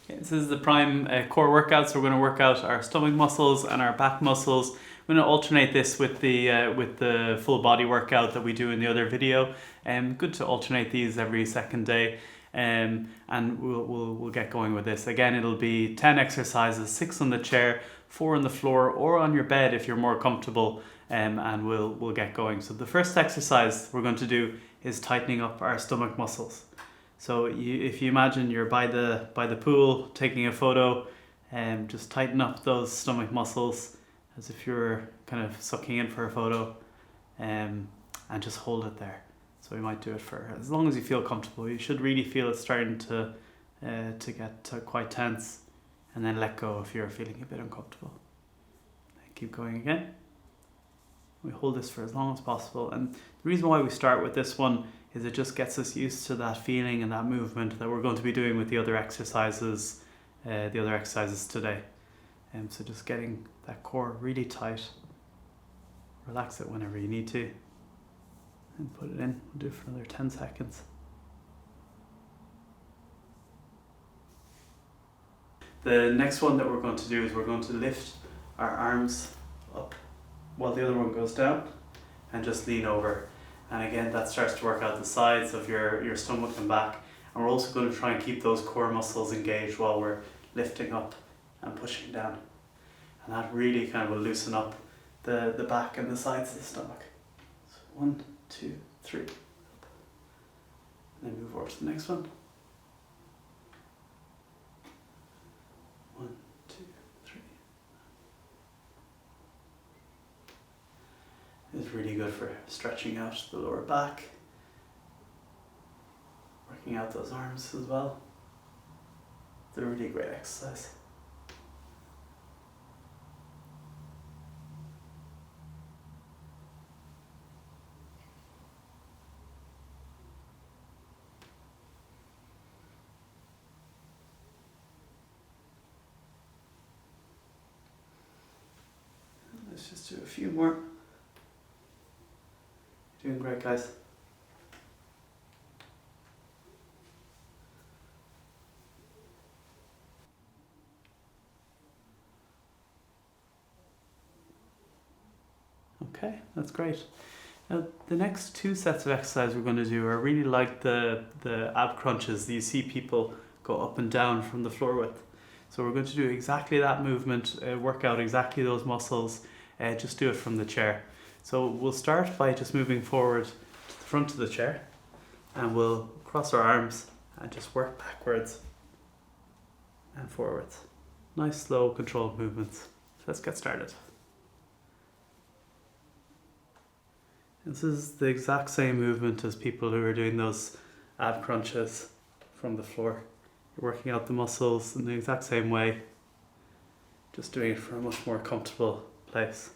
Okay, this is the prime core workout, so we're going to work out our stomach muscles and our back muscles. We're going to alternate this with the full body workout that we do in the other video. Good to alternate these every second day. And we'll get going with this. Again, it'll be 10 exercises, 6 on the chair, 4 on the floor or on your bed if you're more comfortable, and we'll get going. So the first exercise we're going to do is tightening up our stomach muscles. So if you imagine you're by the pool taking a photo, just tighten up those stomach muscles as if you're kind of sucking in for a photo, and just hold it there. So we might do it for as long as you feel comfortable. You should really feel it starting to get quite tense, and then let go if you're feeling a bit uncomfortable. Keep going again. We hold this for as long as possible, and the reason why we start with this one is it just gets us used to that feeling and that movement that we're going to be doing with the other exercises today. So just getting that core really tight. Relax it whenever you need to, and put it in. We'll do it for another 10 seconds. The next one that we're going to do is we're going to lift our arms up while the other one goes down, and just lean over. And again, that starts to work out the sides of your stomach and back. And we're also going to try and keep those core muscles engaged while we're lifting up and pushing down. And that really kind of will loosen up the back and the sides of the stomach. So 1, 2, 3. And then move over to the next one. 1, 2, 3. It's really good for stretching out the lower back, working out those arms as well. It's a really great exercise. Let's just do a few more. Doing great, guys. Okay, that's great. Now, the next 2 sets of exercise we're going to do are really like the ab crunches that you see people go up and down from the floor with. So we're going to do exactly that movement, work out exactly those muscles, just do it from the chair. So we'll start by just moving forward to the front of the chair, and we'll cross our arms and just work backwards and forwards. Nice, slow, controlled movements. So let's get started. This is the exact same movement as people who are doing those ab crunches from the floor. You're working out the muscles in the exact same way, just doing it from a much more comfortable place.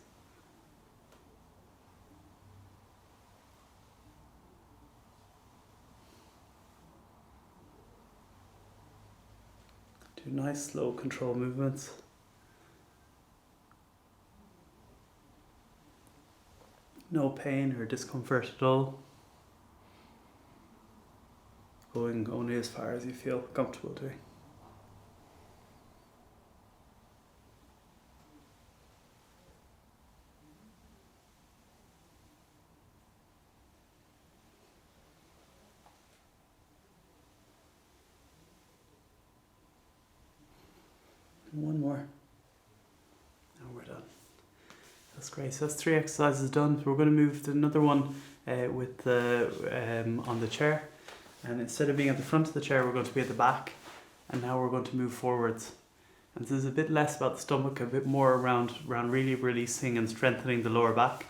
Do nice, slow, controlled movements. No pain or discomfort at all. Going only as far as you feel comfortable doing. One more. And we're done. That's great. So that's 3 exercises done. So we're going to move to another one with on the chair. And instead of being at the front of the chair, we're going to be at the back. And now we're going to move forwards. And this is a bit less about the stomach, a bit more around really releasing and strengthening the lower back.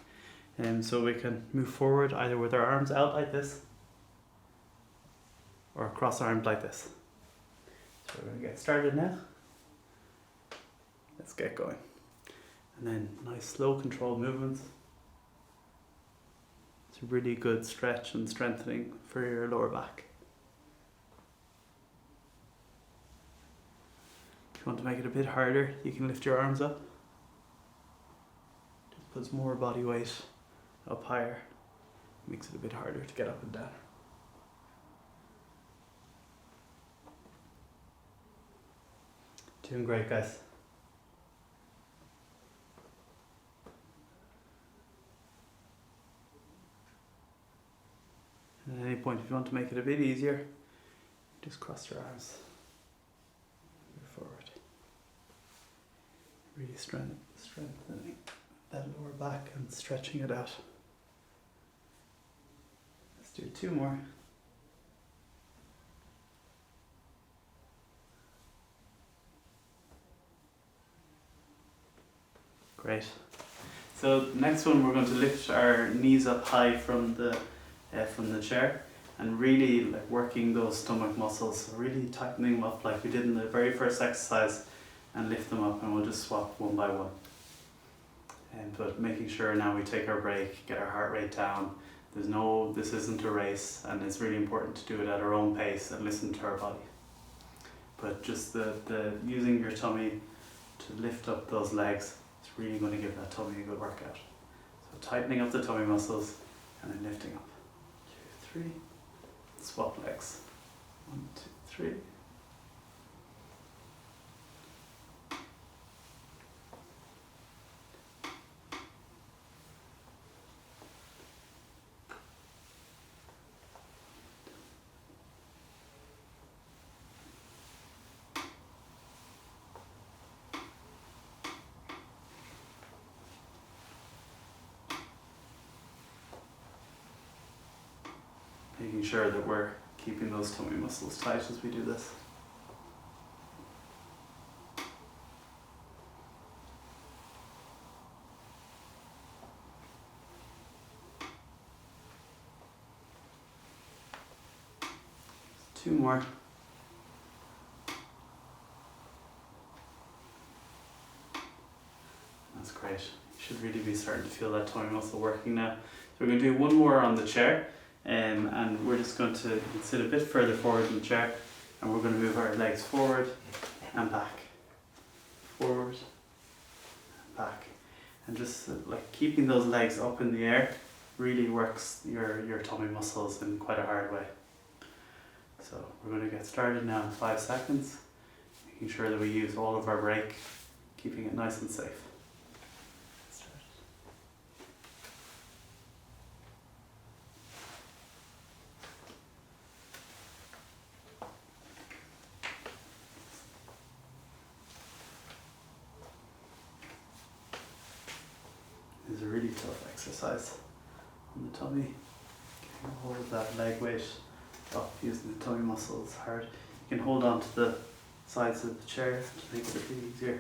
And so we can move forward either with our arms out like this, or cross-armed like this. So we're going to get started now. Let's get going. And then nice, slow, controlled movements. It's a really good stretch and strengthening for your lower back. If you want to make it a bit harder, you can lift your arms up. Just puts more body weight up higher. Makes it a bit harder to get up and down. Doing great, guys. And at any point, if you want to make it a bit easier, just cross your arms. Move forward. Really strengthening that lower back and stretching it out. Let's do 2 more. Great. So next one, we're going to lift our knees up high from the chair and really like working those stomach muscles, really tightening them up like we did in the very first exercise, and lift them up, and we'll just swap one by one. But making sure now we take our break, get our heart rate down. This isn't a race, and it's really important to do it at our own pace and listen to our body. But just the using your tummy to lift up those legs, it's really going to give that tummy a good workout. So tightening up the tummy muscles and then lifting up. 2, 3. Swap legs. 1, 2, 3. Making sure that we're keeping those tummy muscles tight as we do this. Just 2 more. That's great. You should really be starting to feel that tummy muscle working now. So we're going to do 1 more on the chair. And we're just going to sit a bit further forward in the chair, and we're going to move our legs forward and back, forward and back, and just like keeping those legs up in the air really works your tummy muscles in quite a hard way. So we're going to get started now in 5 seconds, making sure that we use all of our break, keeping it nice and safe. This is a really tough exercise on the tummy. Getting hold of that leg weight up, using the tummy muscles hard. You can hold on to the sides of the chair to make it a bit easier.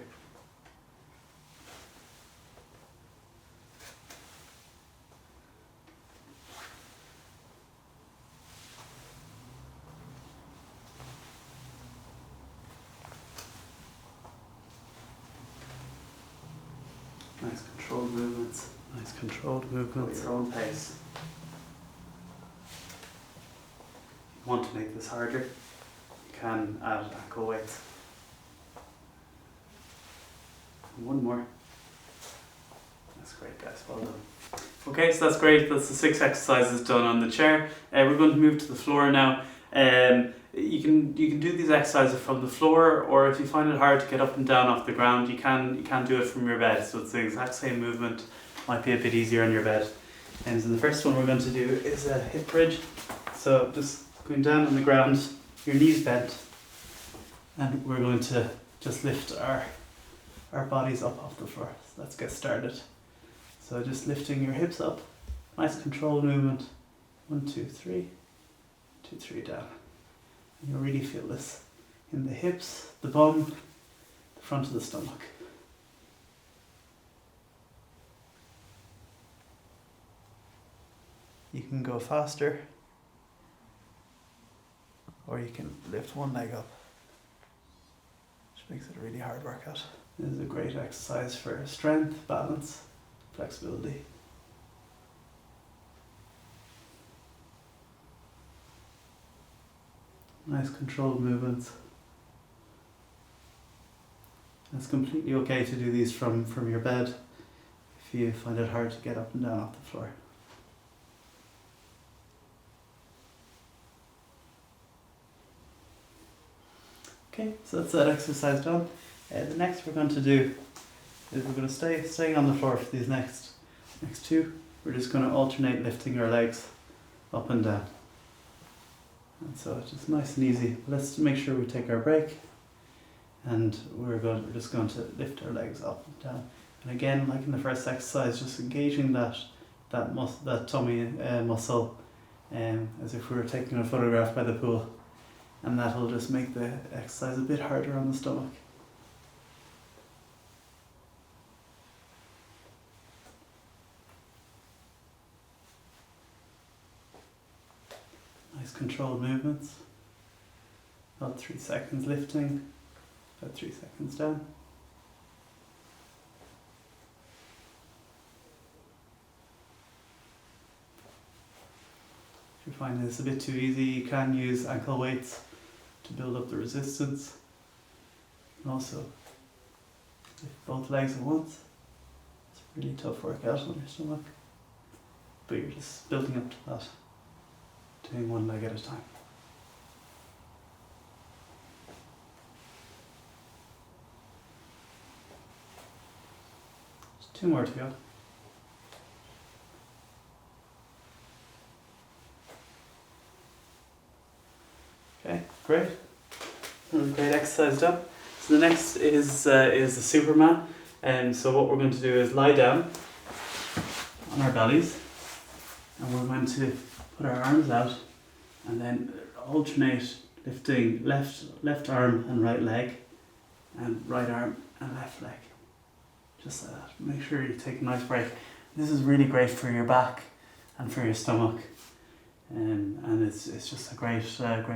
Nice controlled movements. Nice controlled movements. At your own pace. If you want to make this harder, you can add ankle weights. And 1 more. That's great, guys. Well done. Okay, so that's great. That's the 6 exercises done on the chair. We're going to move to the floor now. You can do these exercises from the floor, or if you find it hard to get up and down off the ground, you can do it from your bed. So it's the exact same movement, might be a bit easier on your bed. And so the first one we're going to do is a hip bridge. So just going down on the ground, your knees bent, and we're going to just lift our bodies up off the floor. So let's get started. So just lifting your hips up, nice controlled movement. 1, 2, 3, 2, 3 down. You'll really feel this in the hips, the bum, the front of the stomach. You can go faster, or you can lift one leg up, which makes it a really hard workout. This is a great exercise for strength, balance, flexibility. Nice controlled movements. It's completely okay to do these from your bed if you find it hard to get up and down off the floor. Okay, so that's that exercise done. The next we're going to do is we're going to staying on the floor for these next two. We're just going to alternate lifting our legs up and down. And so it's just nice and easy. Let's make sure we take our break, and we're just going to lift our legs up and down. And again, like in the first exercise, just engaging that tummy muscle, as if we were taking a photograph by the pool, and that'll just make the exercise a bit harder on the stomach. Nice controlled movements. About 3 seconds lifting, about 3 seconds down. If you find this a bit too easy, you can use ankle weights to build up the resistance. You can also lift both legs at once. It's a really tough workout on your stomach, but you're just building up to that, doing one leg at a time. Just 2 more to go. Okay, great. Another great exercise done. So the next is the Superman. And so what we're going to do is lie down on our bellies, and we're going to put our arms out and then alternate lifting left arm and right leg, and right arm and left leg. Just like that. Make sure you take a nice break. This is really great for your back and for your stomach. And it's just a great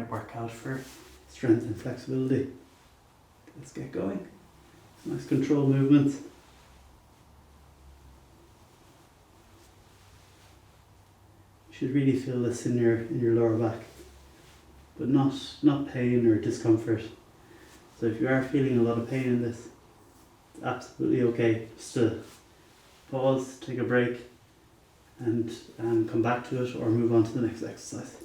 workout for strength and flexibility. Let's get going. Nice controlled movements. You should really feel this in your lower back, but not pain or discomfort. So if you are feeling a lot of pain in this, it's absolutely okay just to pause, take a break, and come back to it, or move on to the next exercise.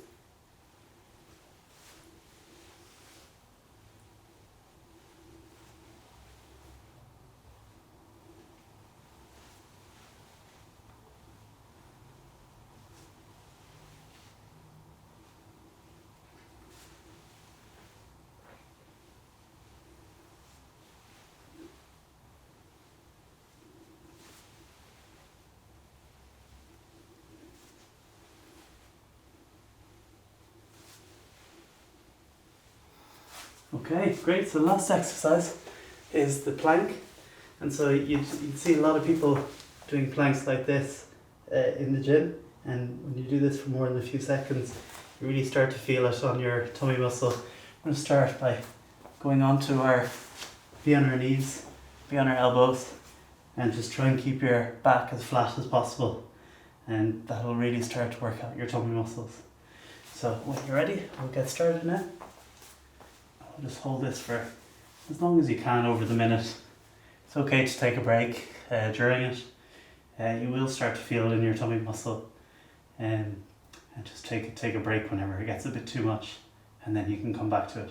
Okay, great. So the last exercise is the plank. And so you'd see a lot of people doing planks like this in the gym. And when you do this for more than a few seconds, you really start to feel it on your tummy muscle. We're going to start by going on to be on our knees, be on our elbows, and just try and keep your back as flat as possible. And that'll really start to work out your tummy muscles. So when you're ready, we'll get started now. Just hold this for as long as you can over the minute. It's okay to take a break during it. You will start to feel it in your tummy muscle, and just take a break whenever it gets a bit too much, and then you can come back to it.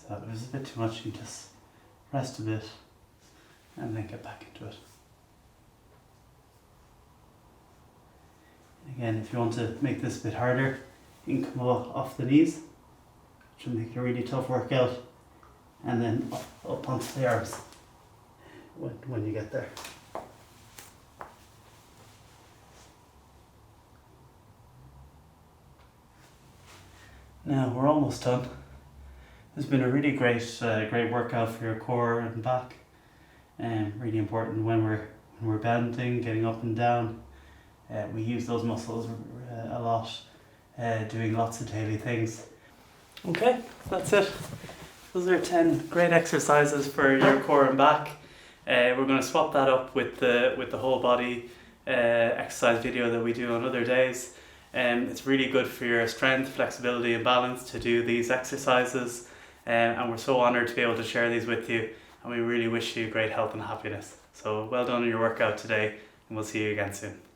So if it's a bit too much, you just rest a bit and then get back into it. Again, if you want to make this a bit harder, you can come off the knees, which will make a really tough workout, and then up onto the arms when you get there. Now we're almost done. It's been a really great workout for your core and back, and really important when we're bending, getting up and down. We use those muscles a lot. Doing lots of daily things. Okay, that's it. Those are 10 great exercises for your core and back. We're going to swap that up with the whole body exercise video that we do on other days. It's really good for your strength, flexibility and balance to do these exercises, and we're so honoured to be able to share these with you, and we really wish you great health and happiness. So well done on your workout today, and we'll see you again soon.